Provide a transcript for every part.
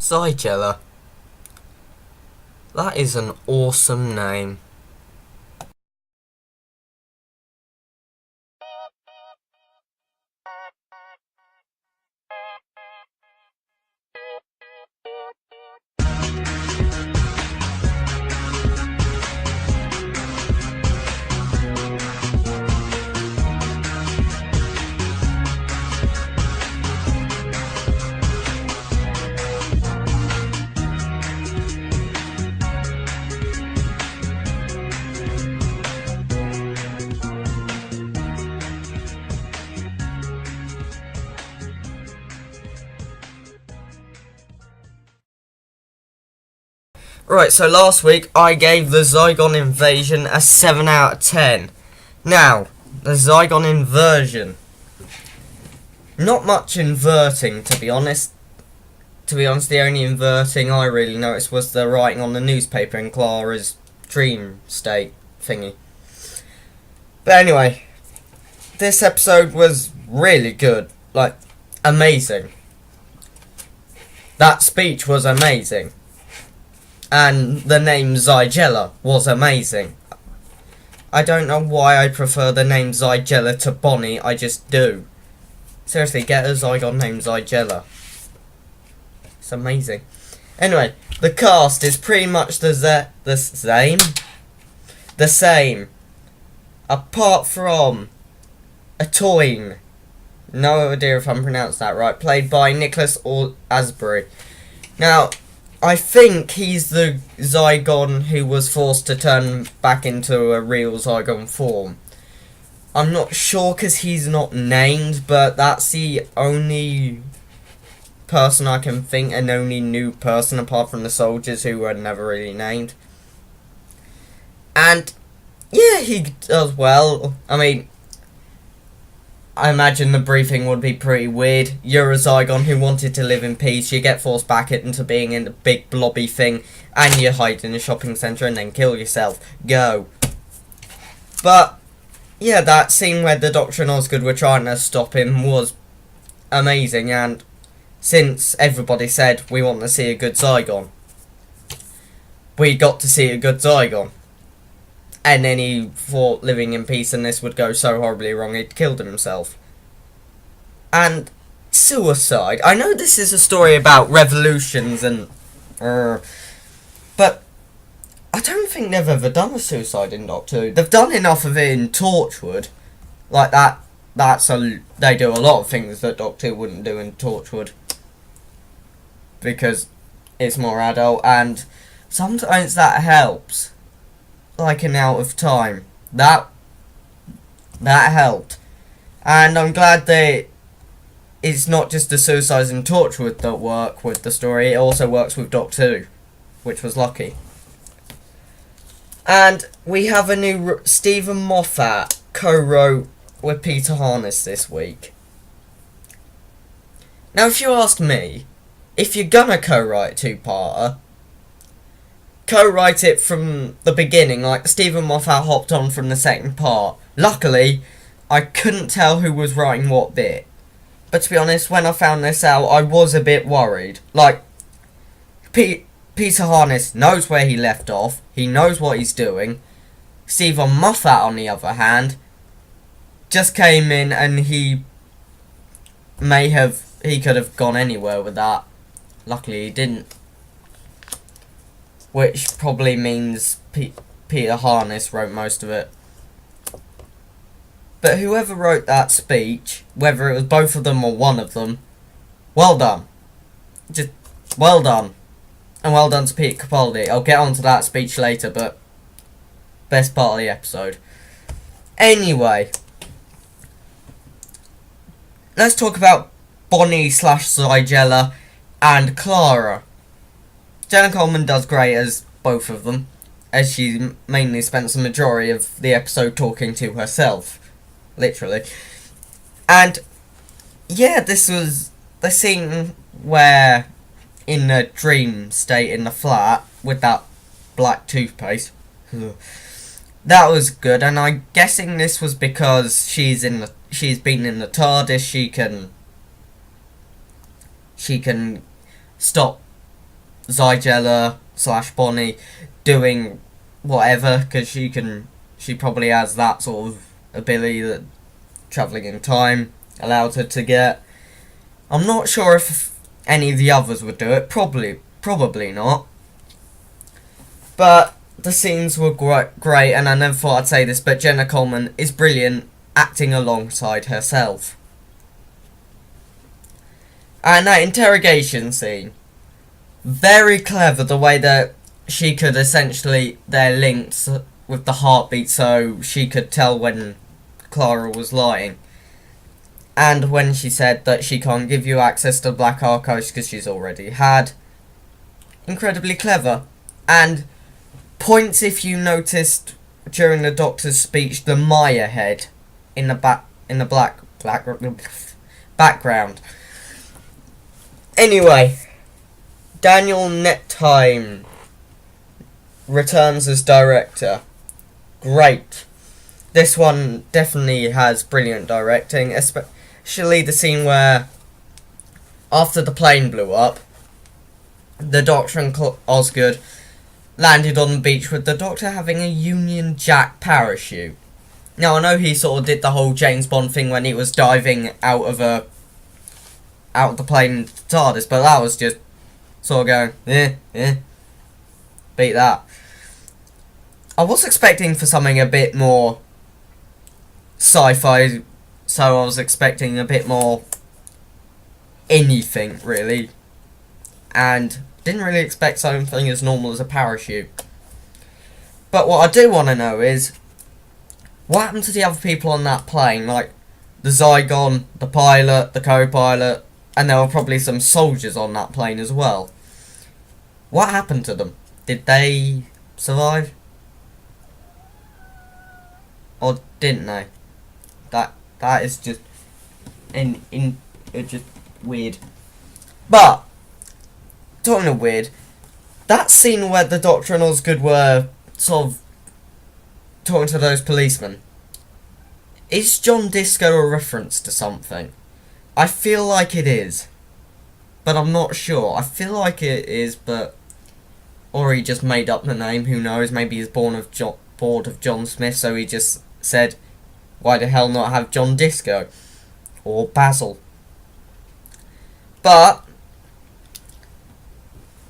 Zygella. That is an awesome name. Right, so last week I gave the zygon invasion a 7 out of 10. Now, the zygon inversion. Not much inverting, to be honest. The only inverting I really noticed was the writing on the newspaper in Clara's dream state thingy. But anyway, this episode was really good. Like, amazing. That speech was amazing. And the name Zygella was amazing. I don't know why I prefer the name Zygella to Bonnie, I just do. Seriously, get a zygon named Zygella. It's amazing. Anyway, the cast is pretty much the same. Apart from Atoyne. No idea if I'm pronounced that right. Played by Nicholas Asbury. Now, I think he's the zygon who was forced to turn back into a real zygon form. I'm not sure because he's not named, but that's the only person I can think, and only new person apart from the soldiers who were never really named. And yeah, he does well. I mean, I imagine the briefing would be pretty weird. You're a zygon who wanted to live in peace, you get forced back into being in a big blobby thing, and you hide in a shopping centre and then kill yourself. Go. But yeah, that scene where the Doctor and Osgood were trying to stop him was amazing, and since everybody said we want to see a good zygon, we got to see a good zygon. And then he thought living in peace and this would go so horribly wrong he'd killed himself. And suicide. I know this is a story about revolutions and but I don't think they've ever done a suicide in Doctor Who. They've done enough of it in Torchwood. Like that. They do a lot of things that Doctor Who wouldn't do in Torchwood. Because it's more adult, and sometimes that helps. Like an Out of Time. That helped. And I'm glad that it's not just the suicides in Torchwood that work with the story, it also works with Doctor Who, which was lucky. And we have a new Stephen Moffat co-wrote with Peter Harness this week. Now if you ask me, if you're gonna co-write a two-parter, co-write it from the beginning, like Stephen Moffat hopped on from the second part. Luckily, I couldn't tell who was writing what bit. But to be honest, when I found this out, I was a bit worried. Like, Peter Harness knows where he left off, he knows what he's doing. Stephen Moffat, on the other hand, just came in and he could have gone anywhere with that. Luckily he didn't. Which probably means Peter Harness wrote most of it. But whoever wrote that speech, whether it was both of them or one of them, well done. Just well done. And well done to Peter Capaldi. I'll get onto that speech later, but best part of the episode. Anyway, let's talk about Bonnie / Zygella and Clara. Jenna Coleman does great as both of them, as she mainly spends the majority of the episode talking to herself, literally. And yeah, this was the scene where in a dream state in the flat with that black toothpaste. That was good, and I'm guessing this was because she's been in the TARDIS. She can stop Zygella / Bonnie doing whatever, because she probably has that sort of ability that travelling in time allowed her to get. I'm not sure if any of the others would do it. Probably not. But the scenes were great, and I never thought I'd say this, but Jenna Coleman is brilliant acting alongside herself. And that interrogation scene, very clever, the way that she could essentially, they're linked with the heartbeat, so she could tell when Clara was lying. And when she said that she can't give you access to Black Archives because she's already had. Incredibly clever. And points, if you noticed during the Doctor's speech, the Maya head in the black background. Anyway, Daniel Nettime returns as director. Great. This one definitely has brilliant directing, especially the scene where, after the plane blew up, the Doctor and Osgood landed on the beach with the Doctor having a Union Jack parachute. Now, I know he sort of did the whole James Bond thing when he was diving out of the plane TARDIS, but that was just sort of going, beat that. I was expecting for something a bit more sci-fi, so I was expecting a bit more anything, really. And didn't really expect something as normal as a parachute. But what I do want to know is, what happened to the other people on that plane? Like, the Zygon, the pilot, the co-pilot, and there were probably some soldiers on that plane as well. What happened to them? Did they survive? Or didn't they? That is just it's just weird. But talking of weird, that scene where the Doctor and Osgood were sort of talking to those policemen, is John Disco a reference to something? I feel like it is, but I'm not sure. I feel like it is, but or he just made up the name. Who knows? Maybe he's bored of John Smith, so he just said, "Why the hell not have John Disco or Basil?" But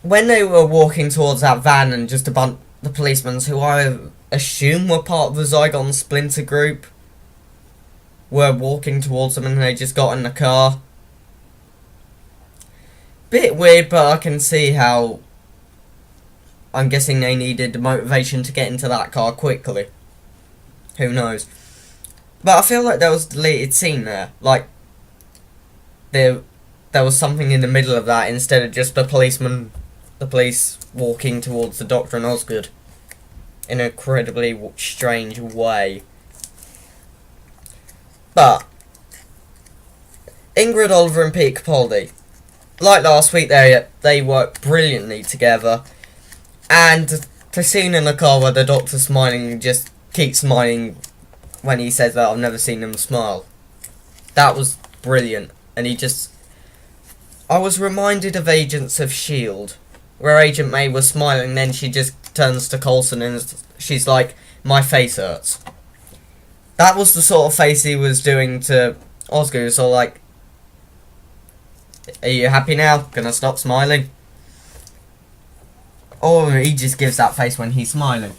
when they were walking towards that van and just a bunch the policemen, who I assume were part of the Zygon splinter group, were walking towards them, and they just got in the car. Bit weird, but I can see how. I'm guessing they needed the motivation to get into that car quickly. Who knows? But I feel like there was a deleted scene there. Like, there was something in the middle of that instead of just the police walking towards the Doctor and Osgood in an incredibly strange way. But Ingrid Oliver and Pete Capaldi, like last week, they work brilliantly together. And the scene in the car where the Doctor's smiling, just keeps smiling when he says that, "I've never seen him smile." That was brilliant. And I was reminded of Agents of S.H.I.E.L.D., where Agent May was smiling, then she just turns to Coulson and she's like, "My face hurts." That was the sort of face he was doing to Osgood, so like, "Are you happy now? Gonna stop smiling?" Or he just gives that face when he's smiling.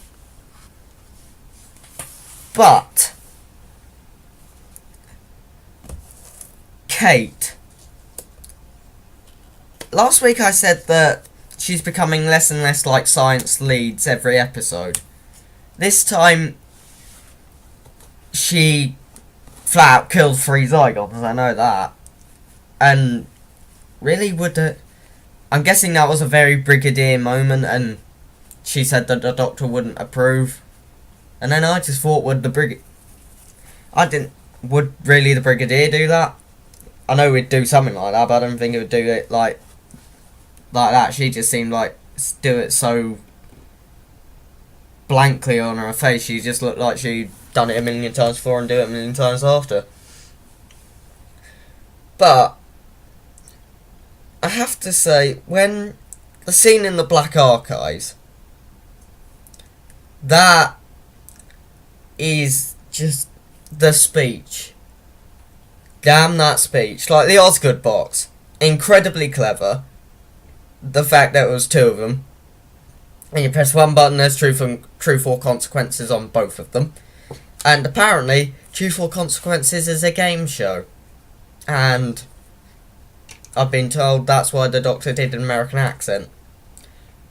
But Kate. Last week I said that she's becoming less and less like science leads every episode. This time, she flat out killed 3 Zygons, I know that. And really I'm guessing that was a very Brigadier moment, and she said that the Doctor wouldn't approve. And then I just thought, would really the Brigadier do that? I know we'd do something like that, but I don't think it would do it like that. She just seemed like do it so blankly on her face. She just looked like she'd done it a million times before and do it a million times after. But I have to say, when the scene in the Black Archives, that is just the speech. Damn that speech. Like the Osgood box. Incredibly clever. The fact that it was two of them. And you press one button, there's truth or consequences on both of them. And apparently, Truth or Consequences is a game show. And I've been told that's why the Doctor did an American accent.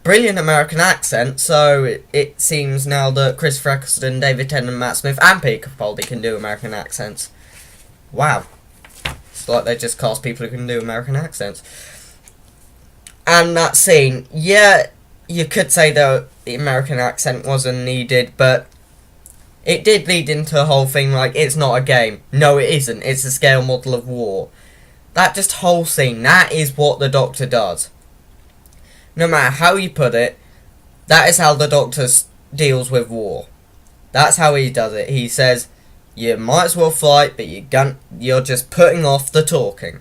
Brilliant American accent, so it seems now that Chris Eccleston, David Tennant, Matt Smith and Peter Capaldi can do American accents. Wow. It's like they just cast people who can do American accents. And that scene, yeah, you could say that the American accent wasn't needed, but it did lead into the whole thing like, it's not a game. No, it isn't. It's a scale model of war. That just whole scene, that is what the Doctor does. No matter how you put it, that is how the Doctor deals with war. That's how he does it. He says, you might as well fight, but you're just putting off the talking.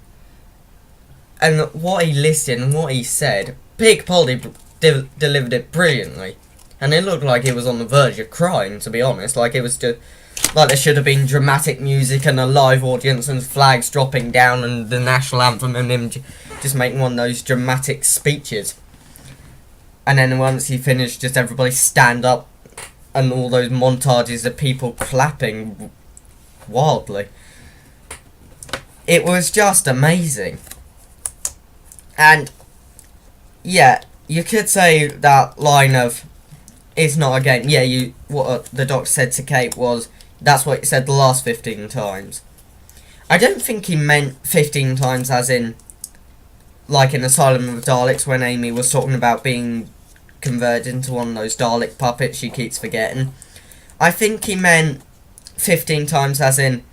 And what he listed and what he said, Peter Capaldi delivered it brilliantly. And it looked like he was on the verge of crying, to be honest. Like it was just, like there should have been dramatic music and a live audience and flags dropping down and the national anthem and him just making one of those dramatic speeches. And then once he finished, just everybody stand up and all those montages of people clapping wildly. It was just amazing. And yeah, you could say that line of, it's not a game. Yeah, what the Doctor said to Kate was, that's what he said the last 15 times. I don't think he meant 15 times as in, like in Asylum of the Daleks when Amy was talking about being converted into one of those Dalek puppets she keeps forgetting. I think he meant 15 times as in,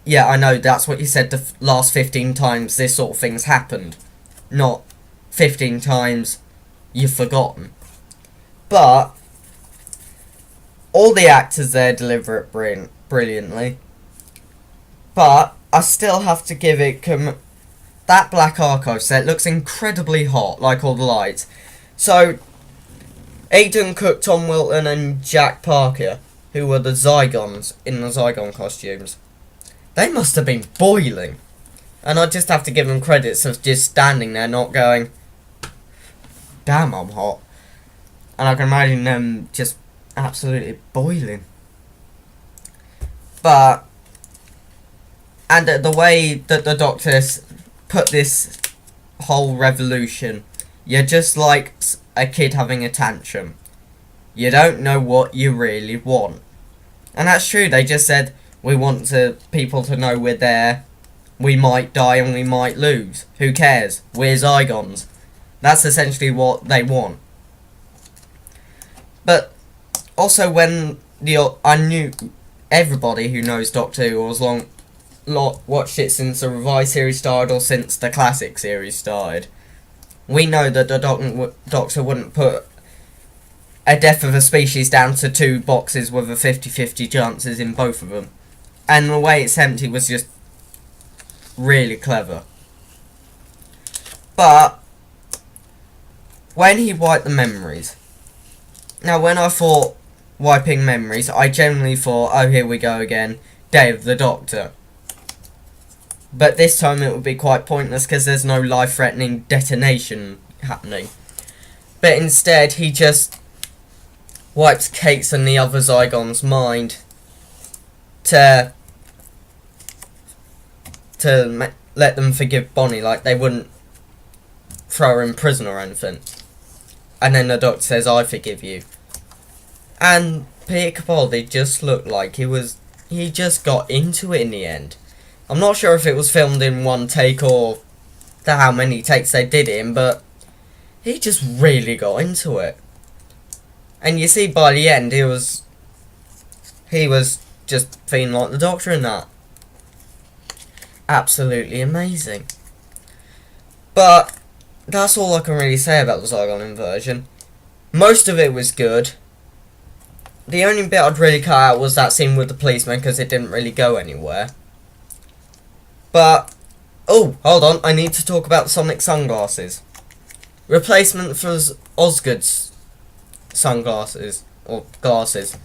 yeah, I know, that's what you said the last 15 times this sort of thing's happened. Not 15 times you've forgotten. But all the actors there deliver it brilliantly. But I still have to give it... that Black Archive set looks incredibly hot, like all the lights. So, Aidan Cook, Tom Wilton and Jack Parker, who were the Zygons in the Zygon costumes, they must have been boiling. And I just have to give them credits of just standing there not going, damn, I'm hot. And I can imagine them just absolutely boiling. But, and the way that the Doctor put this whole revolution, you're just like a kid having a tantrum. You don't know what you really want. And that's true, they just said, we want people to know we're there. We might die and we might lose. Who cares? We're Zygons. That's essentially what they want. But also when I knew everybody who knows Doctor Who or has watched it since the revised series started or since the classic series started, we know that the Doctor wouldn't put a death of a species down to 2 boxes with a 50-50 chances in both of them. And the way it's empty was just really clever. But when he wiped the memories, now when I thought wiping memories, I generally thought, oh, here we go again, Day of the Doctor. But this time it would be quite pointless because there's no life-threatening detonation happening. But instead he just wipes Kate's and the other Zygon's mind to let them forgive Bonnie, like they wouldn't throw her in prison or anything. And then the Doctor says, I forgive you. And Peter Capaldi just looked like he just got into it in the end. I'm not sure if it was filmed in one take or how many takes they did it in, but he just really got into it. And you see by the end, he was just feeling like the Doctor in that. Absolutely amazing. But that's all I can really say about the Zygon inversion. Most of it was good. The only bit I'd really cut out was that scene with the policeman because it didn't really go anywhere. But, oh, hold on, I need to talk about the Sonic sunglasses. Replacement for Osgood's sunglasses or glasses.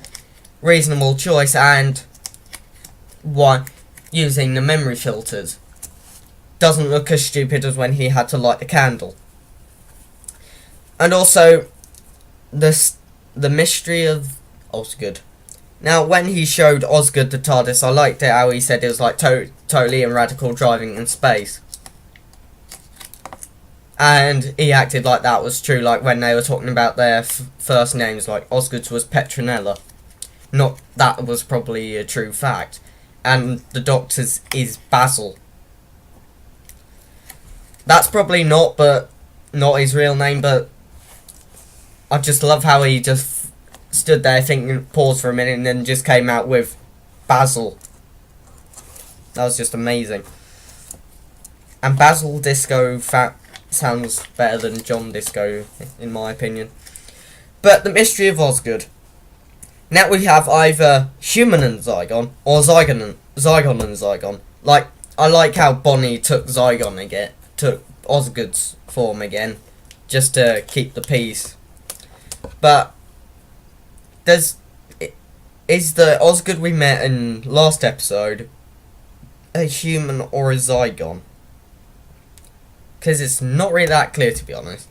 Reasonable choice, and one using the memory filters. Doesn't look as stupid as when he had to light the candle. And also the mystery of Osgood. Now, when he showed Osgood the TARDIS, I liked it how he said it was like totally and radical driving in space. And he acted like that was true, like when they were talking about their first names, like Osgood's was Petronella. Not that was probably a true fact. And the Doctor's is Basil. That's probably not his real name, but I just love how he just stood there thinking, paused for a minute, and then just came out with Basil. That was just amazing. And Basil Disco sounds better than John Disco, in my opinion. But the mystery of Osgood. Now we have either human and Zygon, or Zygon and Zygon. Like, I like how Bonnie took Zygon again, took Osgood's form again, just to keep the peace. But is the Osgood we met in last episode a human or a Zygon? Because it's not really that clear, to be honest.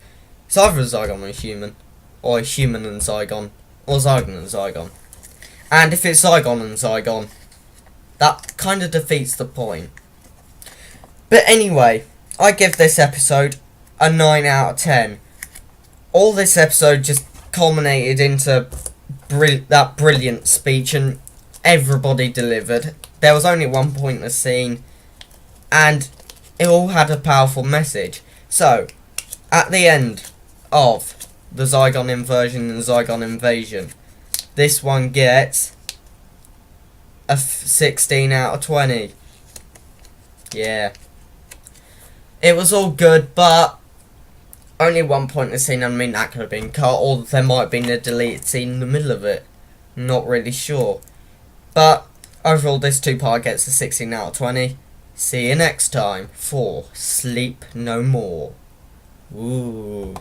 It's either a Zygon or a human, or a human and Zygon, or Zygon and Zygon. And if it's Zygon and Zygon, that kind of defeats the point. But anyway, I give this episode a 9 out of 10. All this episode just culminated into that brilliant speech, and everybody delivered. There was only one pointless scene, and it all had a powerful message. So, at the end of the Zygon inversion and Zygon invasion, this one gets a 16 out of 20. Yeah. It was all good, but only one pointless scene. I mean, that could have been cut, or there might have been a deleted scene in the middle of it. Not really sure. But overall, this two-part gets a 16 out of 20. See you next time for Sleep No More. Ooh.